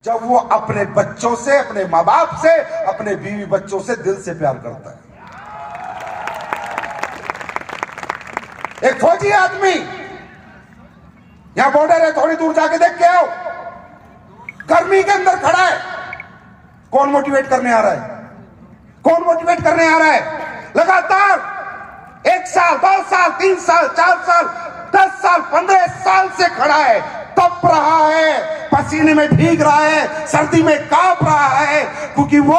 जब वो अपने बच्चों से, अपने माँ बाप से, अपने बीवी बच्चों से दिल से प्यार करता है। एक फौजी आदमी, यहां बॉर्डर है, थोड़ी दूर जाके देख के आओ, गर्मी के अंदर खड़ा है। कौन मोटिवेट करने आ रहा है? कौन मोटिवेट करने आ रहा है? लगातार 1 साल, 2 साल, 3 साल, 4 साल, 10 साल, 15 साल से खड़ा है, तप रहा है, पसीने में भीग रहा है, सर्दी में कांप रहा है, क्योंकि वो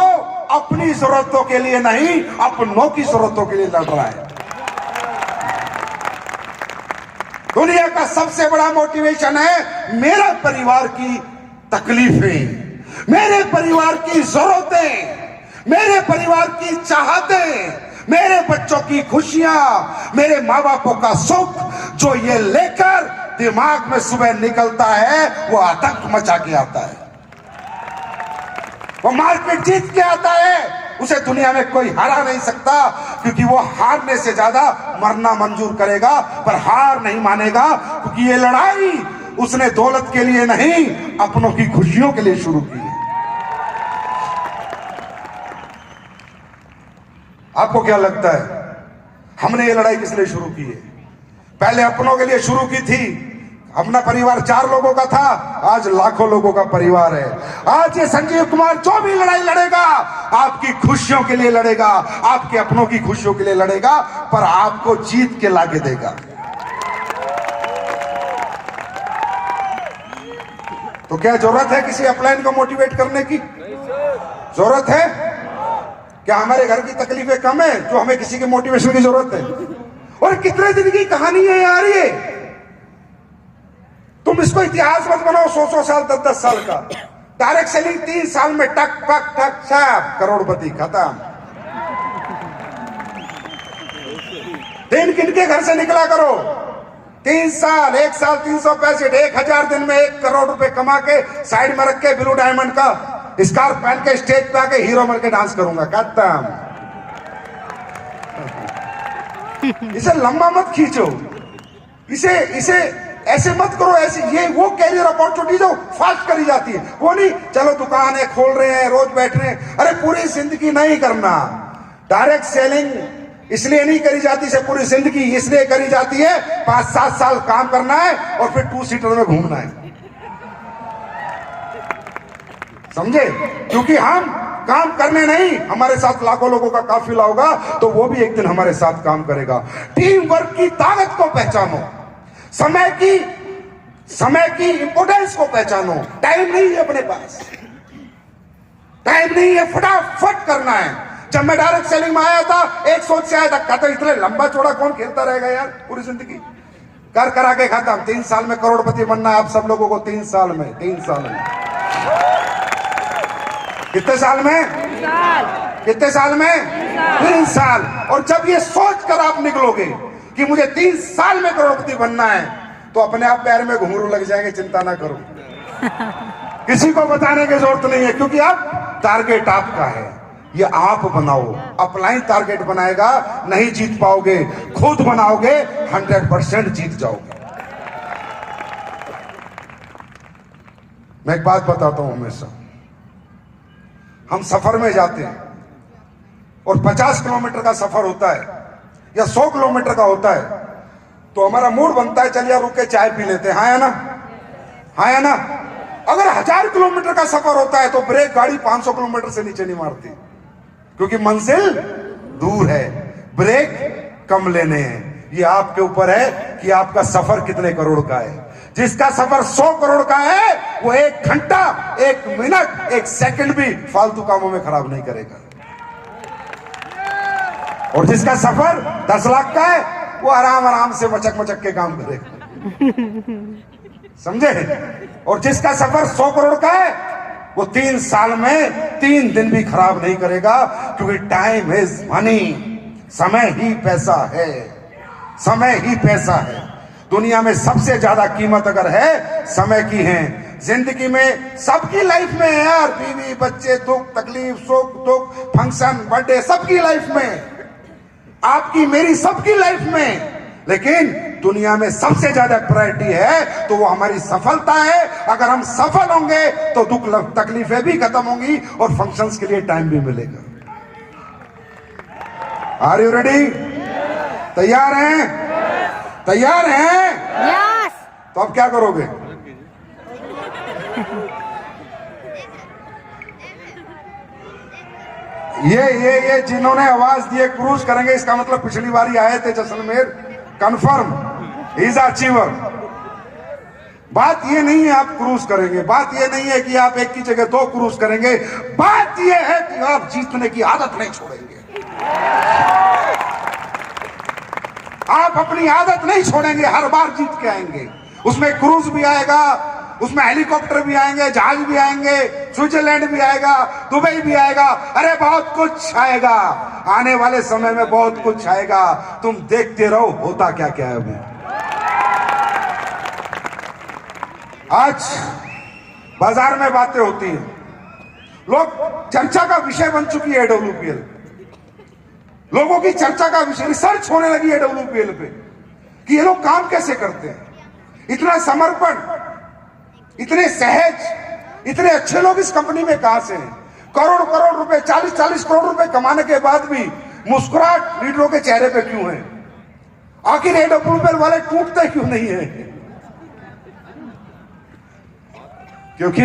अपनी जरूरतों के लिए नहीं, अपनों की जरूरतों के लिए लड़ रहा है। दुनिया का सबसे बड़ा मोटिवेशन है मेरा परिवार की तकलीफें, मेरे परिवार की जरूरतें, मेरे परिवार की चाहतें, मेरे बच्चों की खुशियां, मेरे माँ बापों का सुख। जो ये लेकर दिमाग में सुबह निकलता है, वो आतंक मचा के आता है, वो मार्केट जीत के आता है। उसे दुनिया में कोई हरा नहीं सकता, क्योंकि वो हारने से ज्यादा मरना मंजूर करेगा, पर हार नहीं मानेगा, क्योंकि ये लड़ाई उसने दौलत के लिए नहीं, अपनों की खुशियों के लिए शुरू की है। आपको क्या लगता है हमने ये लड़ाई किस लिए शुरू की है? पहले अपनों के लिए शुरू की थी। अपना परिवार 4 लोगों का था, आज लाखों लोगों का परिवार है। आज ये संजीव कुमार जो भी लड़ाई लड़ेगा, आपकी खुशियों के लिए लड़ेगा, आपके अपनों की खुशियों के लिए लड़ेगा, पर आपको जीत के लाके देगा। तो क्या जरूरत है किसी अपलाइन को मोटिवेट करने की? जरूरत है? क्या हमारे घर की तकलीफें कम है जो हमें किसी के मोटिवेशन की जरूरत है? और कितने दिन की कहानी है यार ये। तुम इसको इतिहास मत बनाओ 100 साल, 10 साल का। डायरेक्ट सेलिंग 3 साल में टक टक टक सब करोड़पति खत्म। दिन गिन के घर से निकला करो। 3 साल, 1 साल 365, 1000 दिन में 1 करोड़ रुपए कमा के साइड में रख के ब्लू डायमंड का स्कार्फ पहन के स्टेज पे आके हीरो बन के डांस करूंगा, खत्म। इसे लंबा मत खींचो, इसे ऐसे मत करो। ऐसे ये वो कैरियर अपॉर्चुनिटी जो फास्ट करी जाती है, वो नहीं चलो दुकान है, खोल रहे हैं, रोज बैठ रहे हैं। अरे पूरी जिंदगी नहीं करना। डायरेक्ट सेलिंग इसलिए नहीं करी जाती इसे पूरी जिंदगी, इसलिए करी जाती है 5-7 साल काम करना है और फिर 2 सीटर में घूमना है, समझे? क्योंकि हम काम करने नहीं, हमारे साथ लाखों लोगों का काफिला होगा, तो वो भी एक दिन हमारे साथ काम करेगा। टीम वर्क की ताकत को पहचानो, समय की इंपोर्टेंस को पहचानो। टाइम नहीं है अपने पास, टाइम नहीं है, फटाफट करना है। जब मैं डायरेक्ट सेलिंग में आया था, एक सोच से आया था, कहता इतने लंबा चौड़ा कौन खेलता रहेगा यार पूरी जिंदगी। कर करा के खत्म। 3 साल में करोड़पति बनना है आप सब लोगों को। 3 साल में, 3 साल में, कितने साल में? कितने साल में? 3 साल। और जब ये सोच कर आप निकलोगे कि मुझे 3 साल में करोड़पति बनना है, तो अपने आप पैर में घुंघरू लग जाएंगे, चिंता ना करो। किसी को बताने की जरूरत नहीं है, क्योंकि अब टारगेट आपका है, ये आप बनाओ। अपलाइन टारगेट बनाएगा, नहीं जीत पाओगे। खुद बनाओगे, 100% जीत जाओगे। मैं एक बात बताता हूं, हमेशा हम सफर में जाते हैं और 50 किलोमीटर का सफर होता है या 100 किलोमीटर का होता है, तो हमारा मूड बनता है चल यार रुक के चाय पी लेते हैं, हाँ या ना? हाँ या ना? अगर 1000 किलोमीटर का सफर होता है तो ब्रेक गाड़ी 500 किलोमीटर से नीचे नहीं मारती, क्योंकि मंजिल दूर है, ब्रेक कम लेने हैं। ये आपके ऊपर है कि आपका सफर कितने करोड़ का है। जिसका सफर 100 करोड़ का है, वो 1 घंटा, 1 मिनट, 1 सेकंड भी फालतू कामों में खराब नहीं करेगा। और जिसका सफर 10 लाख का है, वो आराम से मचक के काम करेगा, समझे? और जिसका सफर 100 करोड़ का है, वो 3 साल में 3 दिन भी खराब नहीं करेगा, क्योंकि टाइम इज मनी। समय ही पैसा है, समय ही पैसा है। दुनिया में सबसे ज्यादा कीमत अगर है, समय की है। जिंदगी में सबकी लाइफ में है यार, बीवी बच्चे, दुख तकलीफ, सुख दुख, फंक्शन, बर्थडे, सबकी लाइफ में, आपकी मेरी सबकी लाइफ में। लेकिन दुनिया में सबसे ज्यादा प्रायोरिटी है तो वो हमारी सफलता है। अगर हम सफल होंगे तो दुख तकलीफें भी खत्म होंगी और फंक्शंस के लिए टाइम भी मिलेगा। Are you ready? तैयार हैं? तैयार हैं? यस। तो अब क्या करोगे? ये जिन्होंने आवाज दी क्रूज करेंगे, इसका मतलब पिछली बारी आए थे जैसलमेर, कंफर्म इज अचीवर। बात ये नहीं है आप क्रूज करेंगे, बात ये नहीं है कि आप एक की जगह 2 क्रूज करेंगे, बात ये है कि आप जीतने की आदत नहीं छोड़ेंगे। आप अपनी आदत नहीं छोड़ेंगे, हर बार जीत के आएंगे। उसमें क्रूज भी आएगा, उसमें हेलीकॉप्टर भी आएंगे, जहाज भी आएंगे, स्विट्जरलैंड भी आएगा, दुबई भी आएगा, अरे बहुत कुछ आएगा। आने वाले समय में बहुत कुछ आएगा, तुम देखते रहो होता क्या क्या है। अभी आज बाजार में बातें होती हैं, लोग चर्चा का विषय बन चुकी है AWPL। लोगों की चर्चा का विषय, रिसर्च होने लगी है AWPL पे कि ये लोग काम कैसे करते हैं। इतना समर्पण, इतने सहज, इतने अच्छे लोग इस कंपनी में कहां से हैं? करोड़ करोड़ रुपए, 40-40 करोड़ रुपए कमाने के बाद भी मुस्कुराहट लीडरों के चेहरे पे क्यों है? आखिर AWPL वाले टूटते क्यों नहीं है? क्योंकि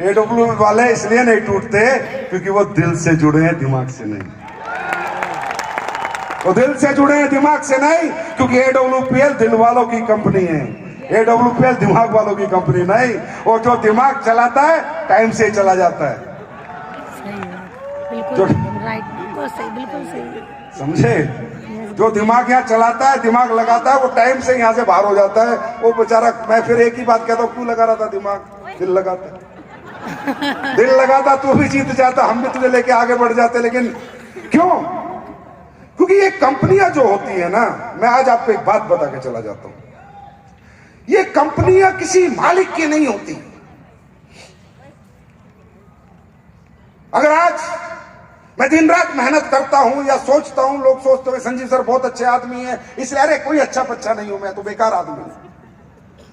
AWPL वाले इसलिए नहीं टूटते क्योंकि वो दिल से जुड़े हैं, दिमाग से नहीं। वो दिल से जुड़े हैं, दिमाग से नहीं, क्योंकि AWPL दिल वालों की कंपनी है, AWPL दिमाग वालों की कंपनी नहीं। और जो दिमाग चलाता है टाइम से चला जाता है। सही बात, बिल्कुल राइट, बिल्कुल सही, बिल्कुल सही। समझे? जो दिमाग यहाँ चलाता है, दिमाग लगाता है, वो टाइम से यहाँ से बाहर हो जाता है। वो बेचारा, मैं फिर एक ही बात कहता हूँ, क्यों लगा रहा था दिमाग? दिल लगाता, दिल लगाता तू भी जीत जाता, हम भी तुझे लेके आगे बढ़ जाते। लेकिन क्यों? क्योंकि ये कंपनियां जो होती है ना, मैं आज आपको एक बात बता के चला जाता हूं, ये कंपनियां किसी मालिक की नहीं होती। अगर आज मैं दिन रात मेहनत करता हूं या सोचता हूं, लोग सोचते हुए संजीव सर बहुत अच्छे आदमी हैं, इसलिए अरे कोई अच्छा बच्चा नहीं हूं, मैं तो बेकार आदमी हूं,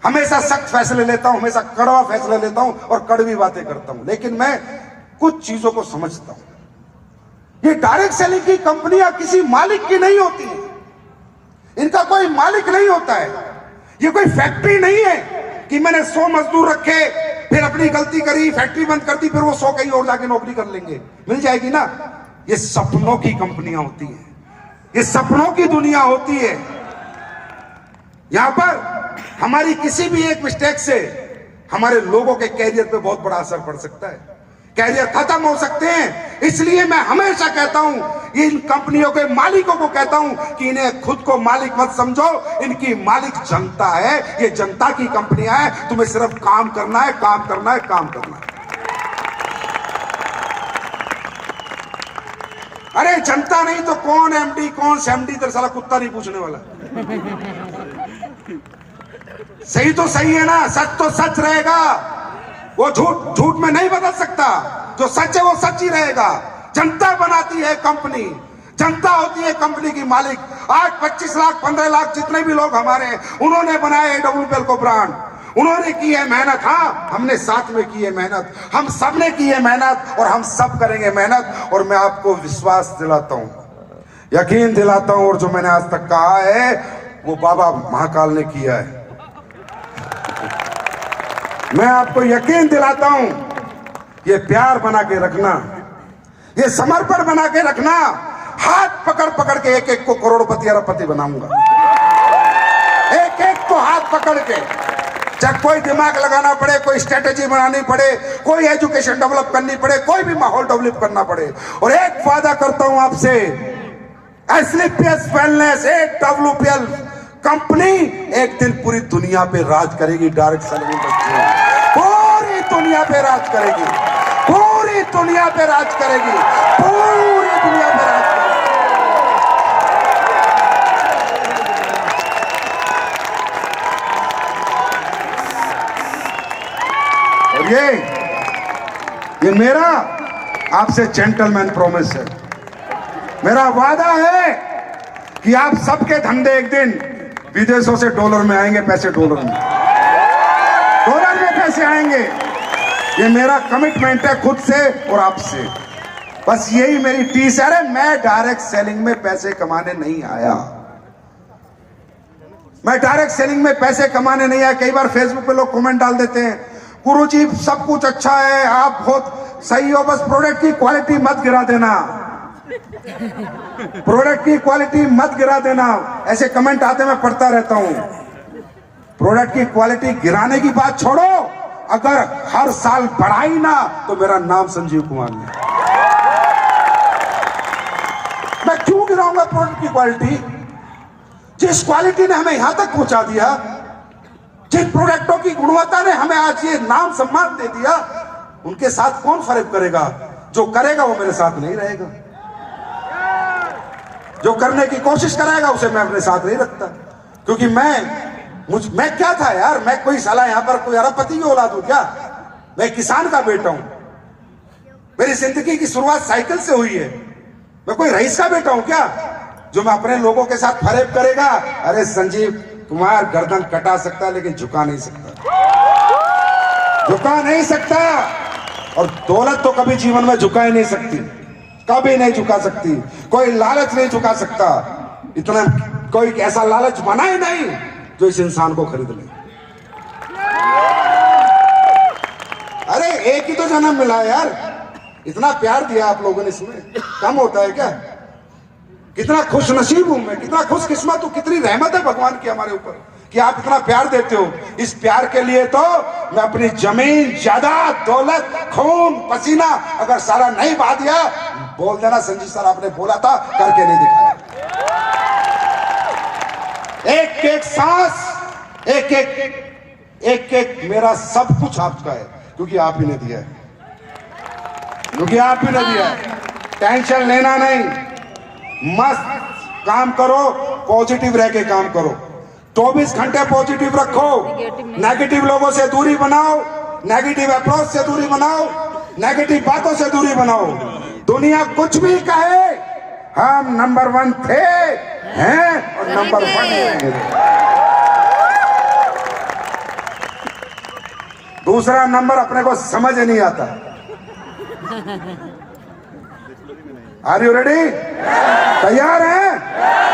हमेशा सख्त फैसले लेता हूं, हमेशा कड़वा फैसले लेता हूं और कड़वी बातें करता हूं। लेकिन मैं कुछ चीजों को समझता हूं। ये डायरेक्ट सेलिंग की कंपनियां किसी मालिक की नहीं होती, इनका कोई मालिक नहीं होता है। ये कोई फैक्ट्री नहीं है कि मैंने 100 मजदूर रखे, फिर अपनी गलती करी, फैक्ट्री बंद कर दी, फिर वो 100 कहीं और जाके नौकरी कर लेंगे, मिल जाएगी ना। ये सपनों की कंपनियां होती हैं, ये सपनों की दुनिया होती है। यहां पर हमारी किसी भी एक मिस्टेक से हमारे लोगों के कैरियर पे बहुत बड़ा असर पड़ सकता है, कैरियर खत्म हो सकते हैं। इसलिए मैं हमेशा कहता हूं, इन कंपनियों के मालिकों को कहता हूं कि इन्हें खुद को मालिक मत समझो, इनकी मालिक जनता है, ये जनता की कंपनियां हैं, तुम्हें सिर्फ काम करना है, काम करना है, काम करना है। अरे जनता नहीं तो कौन MD, कौन MD, तेरे साला कुत्ता नहीं पूछने वाला। सही तो सही है ना, सच तो सच रहेगा, वो झूठ झूठ में नहीं बदल सकता। जो सच है वो सच ही रहेगा। जनता बनाती है कंपनी, जनता होती है कंपनी की मालिक। आज 25 लाख 15 लाख जितने भी लोग हमारे हैं, उन्होंने बनाया AWPL को ब्रांड, उन्होंने की है मेहनत। हाँ, हमने साथ में की है मेहनत, हम सब ने की है मेहनत और हम सब करेंगे मेहनत। और मैं आपको विश्वास दिलाता हूं, यकीन दिलाता हूं, और जो मैंने आज तक कहा है वो बाबा महाकाल ने किया है। मैं आपको यकीन दिलाता हूं, ये प्यार बना के रखना, ये समर्पण बना के रखना, हाथ पकड़ पकड़ के एक एक को करोड़पति अरबपति बनाऊंगा, एक एक को हाथ पकड़ के। जब कोई दिमाग लगाना पड़े, कोई स्ट्रेटेजी बनानी पड़े, कोई एजुकेशन डेवलप करनी पड़े, कोई भी माहौल डेवलप करना पड़े। और एक वादा करता हूं आपसे, एस्क्लेपियस वेलनेस AWPL कंपनी एक दिन पूरी दुनिया पे राज करेगी। डायरेक्ट सेलिंग इंडस्ट्री पूरी दुनिया पे राज करेगी, पूरी दुनिया पे राज करेगी, पूरी दुनिया पे राज करेगी। और ये मेरा आपसे जेंटलमैन प्रॉमिस है, मेरा वादा है कि आप सबके धंधे एक दिन विदेशों से डॉलर में आएंगे पैसे, डॉलर में पैसे आएंगे। ये मेरा कमिटमेंट है खुद से और आपसे, बस यही मेरी टीस है। मैं डायरेक्ट सेलिंग में पैसे कमाने नहीं आया, मैं डायरेक्ट सेलिंग में पैसे कमाने नहीं आया। कई बार फेसबुक पे लोग कमेंट डाल देते हैं, गुरुजी सब कुछ अच्छा है, आप बहुत सही हो, बस प्रोडक्ट की क्वालिटी मत गिरा देना, प्रोडक्ट की क्वालिटी मत गिरा देना। ऐसे कमेंट आते मैं पढ़ता रहता हूं। प्रोडक्ट की क्वालिटी गिराने की बात छोड़ो, अगर हर साल बढ़ाई ना तो मेरा नाम संजीव कुमार नहीं। मैं क्यों गिराऊंगा प्रोडक्ट की क्वालिटी? जिस क्वालिटी ने हमें यहां तक पहुंचा दिया, जिन प्रोडक्टों की गुणवत्ता ने हमें आज ये नाम सम्मान दे दिया, उनके साथ कौन फर्क करेगा? जो करेगा वो मेरे साथ नहीं रहेगा, जो करने की कोशिश करेगा उसे मैं अपने साथ नहीं रखता। क्योंकि मैं क्या था यार, मैं कोई साला यहां पर कोई अरबपति की औलाद हूं क्या? मैं किसान का बेटा हूं, मेरी जिंदगी की शुरुआत साइकिल से हुई है। मैं कोई रईस का बेटा हूं क्या जो मैं अपने लोगों के साथ फरेब करेगा? अरे संजीव कुमार गर्दन कटा सकता है लेकिन झुका नहीं सकता, झुका नहीं सकता। और दौलत तो कभी जीवन में झुका ही नहीं सकती, कभी नहीं झुका सकती। कोई लालच नहीं झुका सकता, इतना कोई ऐसा लालच बना ही नहीं जो इस इंसान को खरीद ले। अरे एक ही तो जन्म मिला है यार, इतना प्यार दिया आप लोगों ने, इसमें कम होता है क्या? कितना खुश नसीब हूं मैं, कितना खुश किस्मत हूं, कितनी रहमत है भगवान की हमारे ऊपर कि आप इतना प्यार देते हो। इस प्यार के लिए तो मैं अपनी जमीन, जायदाद, दौलत, खून, पसीना अगर सारा नहीं बहा दिया, बोल देना संजीव सर आपने बोला था, करके नहीं दिखाया। एक एक सांस, एक एक मेरा सब कुछ आपका है, क्योंकि आप ही ने दिया है, क्योंकि आप ही ने दिया है। टेंशन लेना नहीं, मस्त काम करो, पॉजिटिव रह के काम करो, 24 घंटे पॉजिटिव रखो, नेगेटिव लोगों से दूरी बनाओ, नेगेटिव अप्रोच से दूरी बनाओ, नेगेटिव बातों से दूरी बनाओ। दुनिया कुछ भी कहे, हम नंबर 1 थे, हैं और नंबर 1 रहेंगे। दूसरा नंबर अपने को समझ नहीं आता। Are you ready? तैयार हैं?